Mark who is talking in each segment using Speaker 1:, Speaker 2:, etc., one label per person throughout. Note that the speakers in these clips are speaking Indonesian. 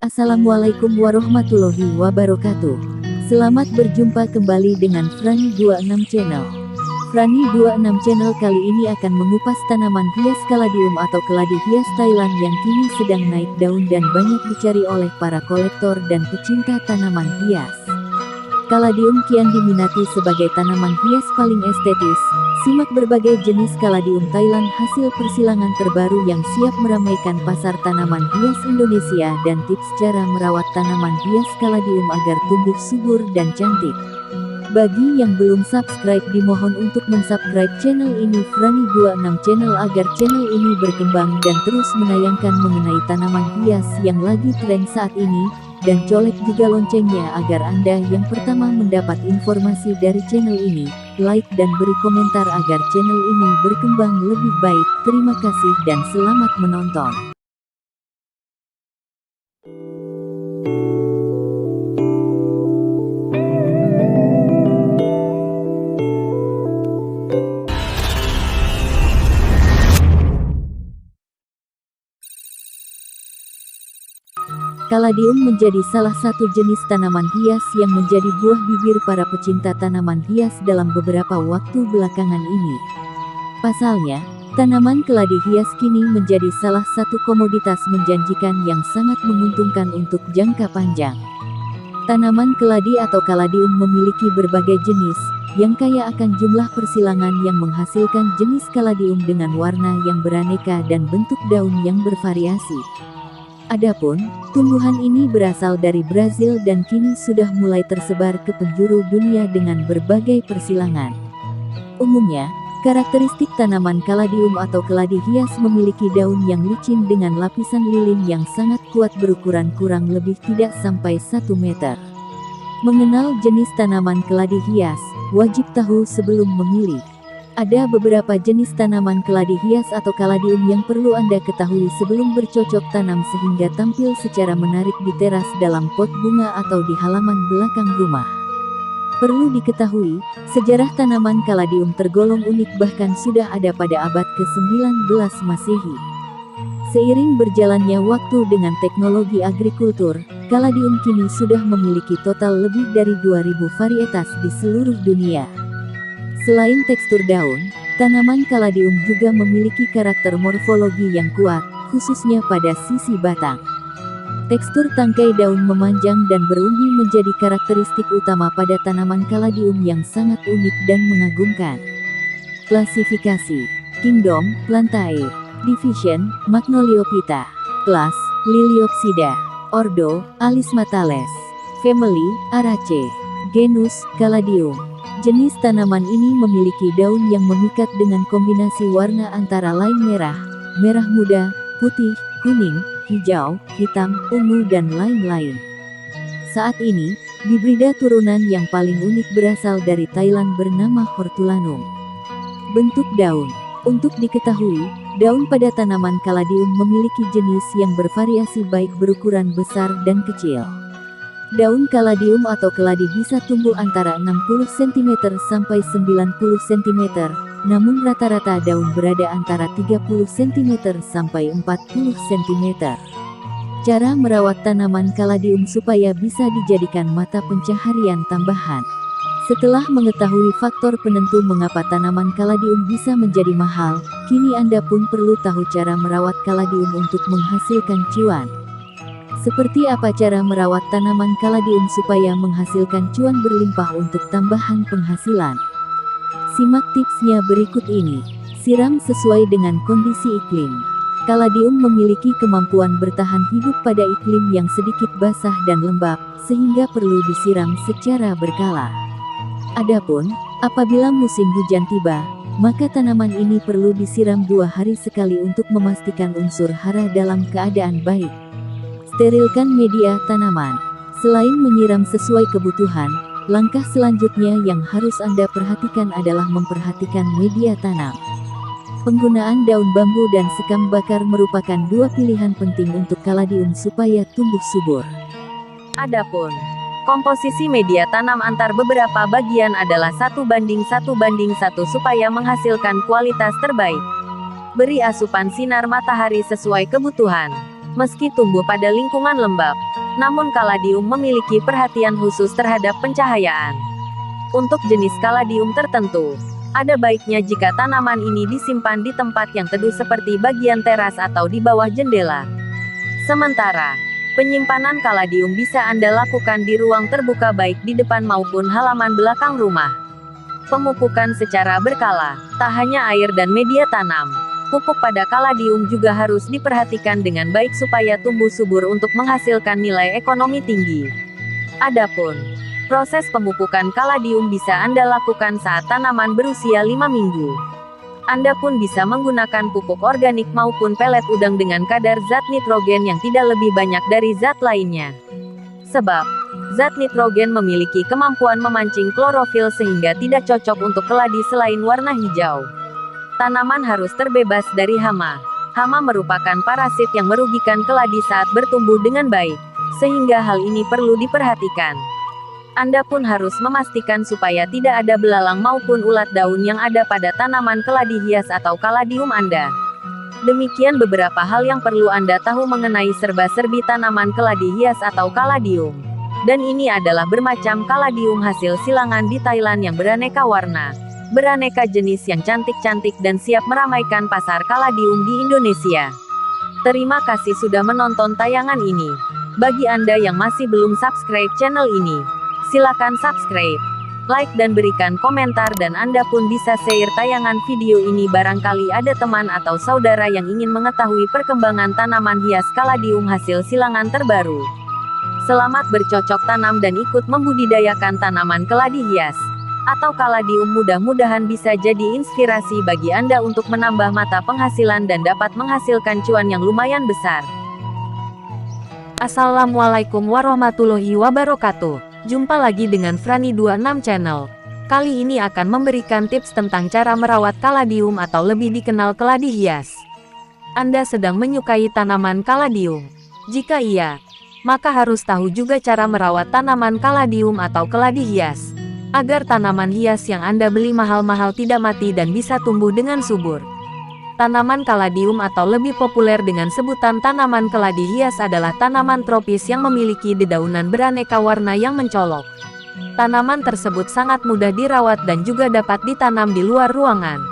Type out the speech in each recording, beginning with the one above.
Speaker 1: Assalamualaikum warahmatullahi wabarakatuh. Selamat berjumpa kembali dengan Frani26 Channel. Frani26 Channel kali ini akan mengupas tanaman hias kaladium atau keladi hias Thailand yang kini sedang naik daun dan banyak dicari oleh para kolektor dan pecinta tanaman hias. Kaladium kian diminati sebagai tanaman hias paling estetis. Simak berbagai jenis kaladium Thailand hasil persilangan terbaru yang siap meramaikan pasar tanaman hias Indonesia dan tips cara merawat tanaman hias kaladium agar tumbuh subur dan cantik. Bagi yang belum subscribe dimohon untuk mensubscribe channel ini Frani26 Channel agar channel ini berkembang dan terus menayangkan mengenai tanaman hias yang lagi tren saat ini. Dan colek juga loncengnya agar Anda yang pertama mendapat informasi dari channel ini. Like dan beri komentar agar channel ini berkembang lebih baik. Terima kasih dan selamat menonton. Kaladium menjadi salah satu jenis tanaman hias yang menjadi buah bibir para pecinta tanaman hias dalam beberapa waktu belakangan ini. Pasalnya, tanaman keladi hias kini menjadi salah satu komoditas menjanjikan yang sangat menguntungkan untuk jangka panjang. Tanaman keladi atau kaladium memiliki berbagai jenis, yang kaya akan jumlah persilangan yang menghasilkan jenis kaladium dengan warna yang beraneka dan bentuk daun yang bervariasi. Adapun, tumbuhan ini berasal dari Brazil dan kini sudah mulai tersebar ke penjuru dunia dengan berbagai persilangan. Umumnya, karakteristik tanaman kaladium atau keladi hias memiliki daun yang licin dengan lapisan lilin yang sangat kuat berukuran kurang lebih tidak sampai 1 meter. Mengenal jenis tanaman keladi hias, wajib tahu sebelum memilih. Ada beberapa jenis tanaman keladi hias atau kaladium yang perlu Anda ketahui sebelum bercocok tanam sehingga tampil secara menarik di teras dalam pot bunga atau di halaman belakang rumah. Perlu diketahui, sejarah tanaman kaladium tergolong unik bahkan sudah ada pada abad ke-19 Masehi. Seiring berjalannya waktu dengan teknologi agrikultur, kaladium kini sudah memiliki total lebih dari 2000 varietas di seluruh dunia. Selain tekstur daun, tanaman kaladium juga memiliki karakter morfologi yang kuat, khususnya pada sisi batang. Tekstur tangkai daun memanjang dan berumbi menjadi karakteristik utama pada tanaman kaladium yang sangat unik dan mengagumkan. Klasifikasi: Kingdom, Plantae. Division, Magnoliophyta. Class, Liliopsida. Ordo, Alismatales. Family, Araceae. Genus, Caladium. Jenis tanaman ini memiliki daun yang memikat dengan kombinasi warna antara lain merah, merah muda, putih, kuning, hijau, hitam, ungu dan lain-lain. Saat ini, hibrida turunan yang paling unik berasal dari Thailand bernama Hortulanum. Bentuk daun. Untuk diketahui, daun pada tanaman kaladium memiliki jenis yang bervariasi baik berukuran besar dan kecil. Daun kaladium atau keladi bisa tumbuh antara 60 cm sampai 90 cm, namun rata-rata daun berada antara 30 cm sampai 40 cm. Cara merawat tanaman kaladium supaya bisa dijadikan mata pencaharian tambahan. Setelah mengetahui faktor penentu mengapa tanaman kaladium bisa menjadi mahal, kini Anda pun perlu tahu cara merawat kaladium untuk menghasilkan cuan. Seperti apa cara merawat tanaman kaladium supaya menghasilkan cuan berlimpah untuk tambahan penghasilan? Simak tipsnya berikut ini. Siram sesuai dengan kondisi iklim. Kaladium memiliki kemampuan bertahan hidup pada iklim yang sedikit basah dan lembab, sehingga perlu disiram secara berkala. Adapun, apabila musim hujan tiba, maka tanaman ini perlu disiram 2 hari sekali untuk memastikan unsur hara dalam keadaan baik. Sterilkan media tanaman. Selain menyiram sesuai kebutuhan, langkah selanjutnya yang harus Anda perhatikan adalah memperhatikan media tanam. Penggunaan daun bambu dan sekam bakar merupakan 2 pilihan penting untuk kaladium supaya tumbuh subur.
Speaker 2: Adapun komposisi media tanam antar beberapa bagian adalah 1:1:1 supaya menghasilkan kualitas terbaik. Beri asupan sinar matahari sesuai kebutuhan. meski tumbuh pada lingkungan lembab. Namun kaladium memiliki perhatian khusus terhadap pencahayaan. Untuk jenis kaladium tertentu, ada baiknya jika tanaman ini disimpan di tempat yang teduh seperti bagian teras atau di bawah jendela. Sementara, penyimpanan kaladium bisa Anda lakukan di ruang terbuka baik di depan maupun halaman belakang rumah. Pemupukan secara berkala, tak hanya air dan media tanam. Pupuk pada kaladium juga harus diperhatikan dengan baik supaya tumbuh subur untuk menghasilkan nilai ekonomi tinggi. Adapun proses pemupukan kaladium bisa Anda lakukan saat tanaman berusia 5 minggu. Anda pun bisa menggunakan pupuk organik maupun pelet udang dengan kadar zat nitrogen yang tidak lebih banyak dari zat lainnya. Sebab, zat nitrogen memiliki kemampuan memancing klorofil sehingga tidak cocok untuk keladi selain warna hijau. Tanaman harus terbebas dari hama. Hama merupakan parasit yang merugikan keladi saat bertumbuh dengan baik, sehingga hal ini perlu diperhatikan. Anda pun harus memastikan supaya tidak ada belalang maupun ulat daun yang ada pada tanaman keladi hias atau kaladium Anda. Demikian beberapa hal yang perlu Anda tahu mengenai serba-serbi tanaman keladi hias atau kaladium. Dan ini adalah bermacam kaladium hasil silangan di Thailand yang beraneka warna, beraneka jenis yang cantik-cantik dan siap meramaikan pasar kaladium di Indonesia. Terima kasih sudah menonton tayangan ini. Bagi Anda yang masih belum subscribe channel ini, silakan subscribe, like dan berikan komentar dan Anda pun bisa share tayangan video ini barangkali ada teman atau saudara yang ingin mengetahui perkembangan tanaman hias kaladium hasil silangan terbaru. Selamat bercocok tanam dan ikut membudidayakan tanaman keladi hias atau kaladium, mudah-mudahan bisa jadi inspirasi bagi Anda untuk menambah mata penghasilan dan dapat menghasilkan cuan yang lumayan besar.
Speaker 3: Assalamualaikum warahmatullahi wabarakatuh. Jumpa lagi dengan Frani26 Channel. Kali ini akan memberikan tips tentang cara merawat kaladium atau lebih dikenal keladi hias. Anda sedang menyukai tanaman kaladium? Jika iya, maka harus tahu juga cara merawat tanaman kaladium atau keladi hias, agar tanaman hias yang Anda beli mahal-mahal tidak mati dan bisa tumbuh dengan subur. Tanaman kaladium atau lebih populer dengan sebutan tanaman keladi hias adalah tanaman tropis yang memiliki dedaunan beraneka warna yang mencolok. Tanaman tersebut sangat mudah dirawat dan juga dapat ditanam di luar ruangan.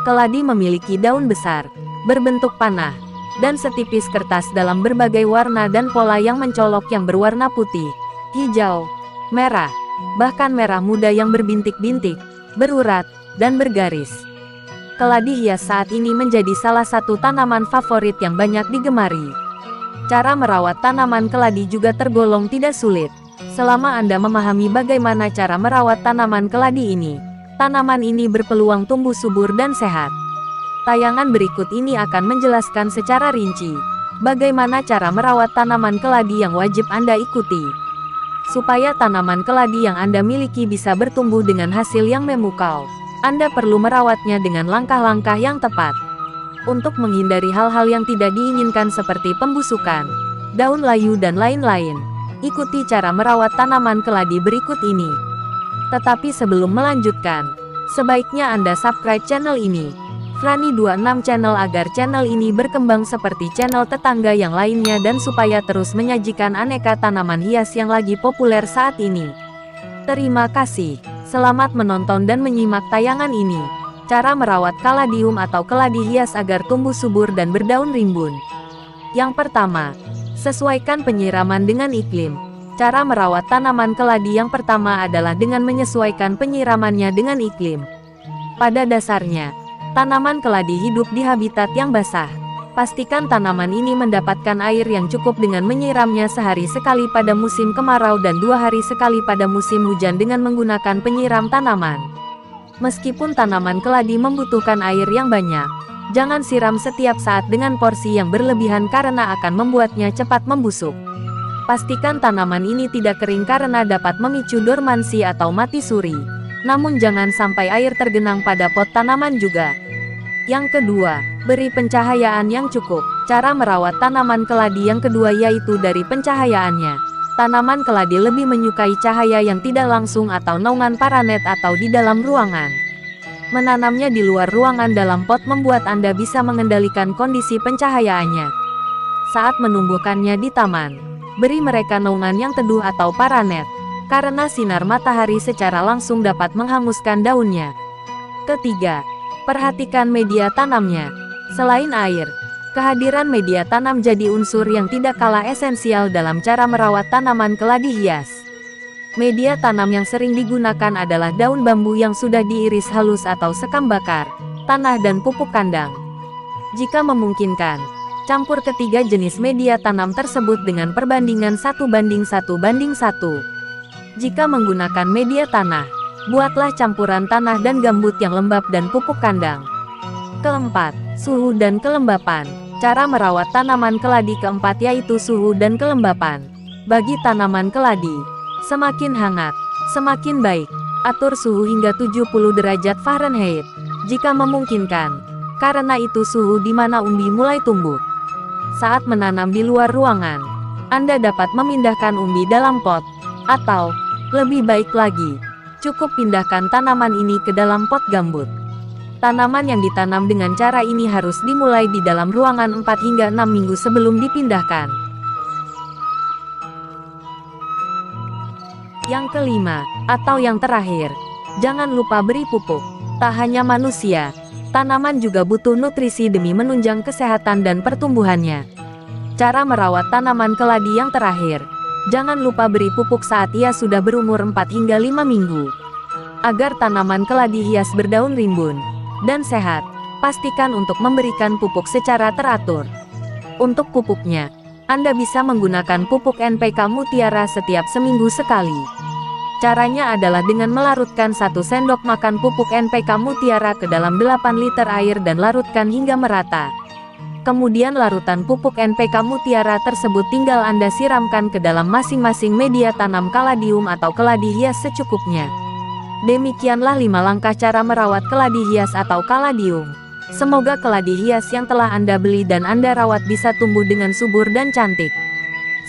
Speaker 3: Keladi memiliki daun besar, berbentuk panah, dan setipis kertas dalam berbagai warna dan pola yang mencolok yang berwarna putih, hijau, merah, bahkan merah muda yang berbintik-bintik, berurat, dan bergaris. Keladi hias saat ini menjadi salah satu tanaman favorit yang banyak digemari. Cara merawat tanaman keladi juga tergolong tidak sulit. Selama Anda memahami bagaimana cara merawat tanaman keladi ini, tanaman ini berpeluang tumbuh subur dan sehat. Tayangan berikut ini akan menjelaskan secara rinci bagaimana cara merawat tanaman keladi yang wajib Anda ikuti, supaya tanaman keladi yang Anda miliki bisa bertumbuh dengan hasil yang memukau. Anda perlu merawatnya dengan langkah-langkah yang tepat. Untuk menghindari hal-hal yang tidak diinginkan seperti pembusukan, daun layu dan lain-lain, ikuti cara merawat tanaman keladi berikut ini. Tetapi sebelum melanjutkan, sebaiknya Anda subscribe channel ini, Frani26 Channel, agar channel ini berkembang seperti channel tetangga yang lainnya dan supaya terus menyajikan aneka tanaman hias yang lagi populer saat ini. Terima kasih. Selamat menonton dan menyimak tayangan ini. Cara merawat kaladium atau keladi hias agar tumbuh subur dan berdaun rimbun. Yang pertama, sesuaikan penyiraman dengan iklim. Cara merawat tanaman keladi yang pertama adalah dengan menyesuaikan penyiramannya dengan iklim. Pada dasarnya, tanaman keladi hidup di habitat yang basah. Pastikan tanaman ini mendapatkan air yang cukup dengan menyiramnya sehari sekali pada musim kemarau dan 2 hari sekali pada musim hujan dengan menggunakan penyiram tanaman. Meskipun tanaman keladi membutuhkan air yang banyak, jangan siram setiap saat dengan porsi yang berlebihan karena akan membuatnya cepat membusuk. Pastikan tanaman ini tidak kering karena dapat memicu dormansi atau mati suri. Namun jangan sampai air tergenang pada pot tanaman juga. Yang kedua, beri pencahayaan yang cukup. Cara merawat tanaman keladi yang kedua yaitu dari pencahayaannya. Tanaman keladi lebih menyukai cahaya yang tidak langsung atau naungan paranet atau di dalam ruangan. Menanamnya di luar ruangan dalam pot membuat Anda bisa mengendalikan kondisi pencahayaannya. saat menumbuhkannya di taman. Beri mereka naungan yang teduh atau paranet, karena sinar matahari secara langsung dapat menghanguskan daunnya. Ketiga, perhatikan media tanamnya. Selain air, kehadiran media tanam jadi unsur yang tidak kalah esensial dalam cara merawat tanaman keladi hias. Media tanam yang sering digunakan adalah daun bambu yang sudah diiris halus atau sekam bakar, tanah dan pupuk kandang. Jika memungkinkan, campur ketiga jenis media tanam tersebut dengan perbandingan 1:1:1. Jika menggunakan media tanah, buatlah campuran tanah dan gambut yang lembab dan pupuk kandang. Keempat, suhu dan kelembapan. Cara merawat tanaman keladi keempat yaitu suhu dan kelembapan. Bagi tanaman keladi, semakin hangat, semakin baik. Atur suhu hingga 70 derajat Fahrenheit, jika memungkinkan, karena itu suhu di mana umbi mulai tumbuh. Saat menanam di luar ruangan, Anda dapat memindahkan umbi dalam pot, atau, lebih baik lagi, cukup pindahkan tanaman ini ke dalam pot gambut. Tanaman yang ditanam dengan cara ini harus dimulai di dalam ruangan 4 hingga 6 minggu sebelum dipindahkan. Yang kelima, atau yang terakhir, jangan lupa beri pupuk. Tak hanya manusia, tanaman juga butuh nutrisi demi menunjang kesehatan dan pertumbuhannya. Cara merawat tanaman keladi yang terakhir, jangan lupa beri pupuk saat ia sudah berumur 4 hingga 5 minggu. Agar tanaman keladi hias berdaun rimbun dan sehat, pastikan untuk memberikan pupuk secara teratur. Untuk pupuknya, Anda bisa menggunakan pupuk NPK Mutiara setiap seminggu sekali. Caranya adalah dengan melarutkan 1 sendok makan pupuk NPK Mutiara ke dalam 8 liter air dan larutkan hingga merata. Kemudian larutan pupuk NPK Mutiara tersebut tinggal Anda siramkan ke dalam masing-masing media tanam kaladium atau keladi hias secukupnya. Demikianlah 5 langkah cara merawat keladi hias atau kaladium. Semoga keladi hias yang telah Anda beli dan Anda rawat bisa tumbuh dengan subur dan cantik.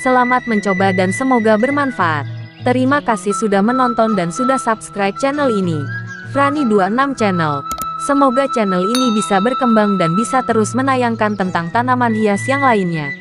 Speaker 3: Selamat mencoba dan semoga bermanfaat. Terima kasih sudah menonton dan sudah subscribe channel ini, Frani26 Channel. Semoga channel ini bisa berkembang dan bisa terus menayangkan tentang tanaman hias yang lainnya.